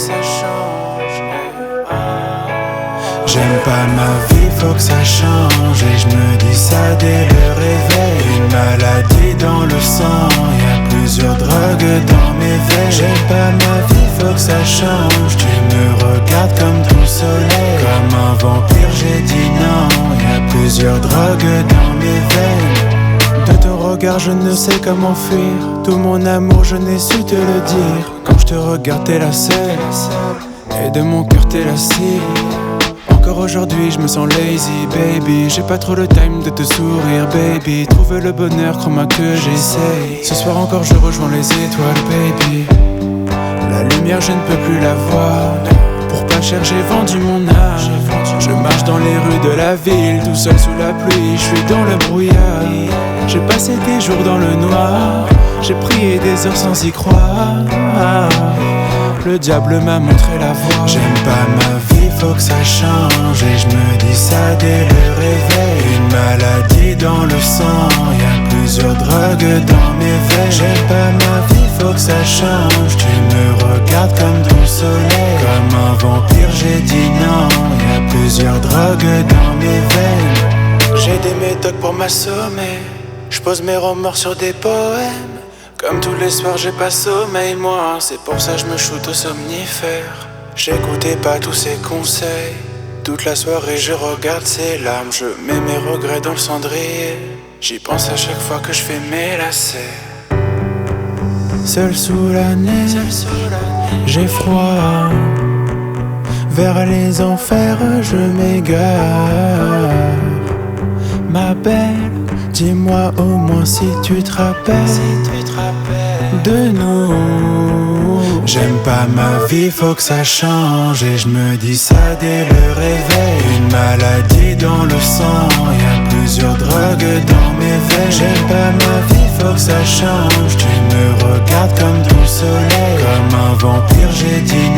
ça change. J'aime pas ma vie, faut que ça change. Et je me dis ça dès le réveil. Une maladie dans le sang, y'a plusieurs drogues dans mes veines. J'aime pas ma vie, faut que ça change. Tu me regardes comme ton soleil. Comme un vampire j'ai dit non. Y'a plusieurs drogues dans mes veines. De ton regard je ne sais comment fuir. Tout mon amour je n'ai su te le dire. Quand je te regarde t'es la seule. Et de mon cœur t'es la cible. Encore aujourd'hui je me sens lazy baby. J'ai pas trop le time de te sourire baby. Trouver le bonheur, crois-moi que j'essaye. Ce soir encore je rejoins les étoiles baby. La lumière je ne peux plus la voir. Pour pas cher j'ai vendu mon âme. Je marche dans les rues de la ville, tout seul sous la pluie, je suis dans le brouillard. J'ai passé des jours dans le noir. J'ai prié des heures sans y croire. Le diable m'a montré la voie. J'aime pas ma vie, faut que ça change. Et je me dis ça dès le réveil. Une maladie dans le sang, y'a plusieurs drogues dans mes veines. J'aime pas ma vie, faut que ça change. Tu me regardes comme ton soleil. Comme un vampire j'ai dit non. Y'a plusieurs drogues dans mes veines. J'ai des méthodes pour m'assommer. Je pose mes remords sur des poèmes. Comme tous les soirs j'ai pas sommeil moi. C'est pour ça je me shoot au somnifère. J'écoutais pas tous ces conseils. Toute la soirée je regarde ces larmes. Je mets mes regrets dans le cendrier. J'y pense à chaque fois que je fais mes lacets. Seul sous la neige, j'ai froid. Vers les enfers je m'égare. Ma belle, dis-moi au moins si tu te rappelles de nous. J'aime pas ma vie, faut que ça change. Et je me dis ça dès le réveil. Une maladie dans le sang, y'a plusieurs drogues dans mes veines. J'aime pas ma vie, faut que ça change. Tu me regardes comme ton soleil. Comme un vampire j'ai dit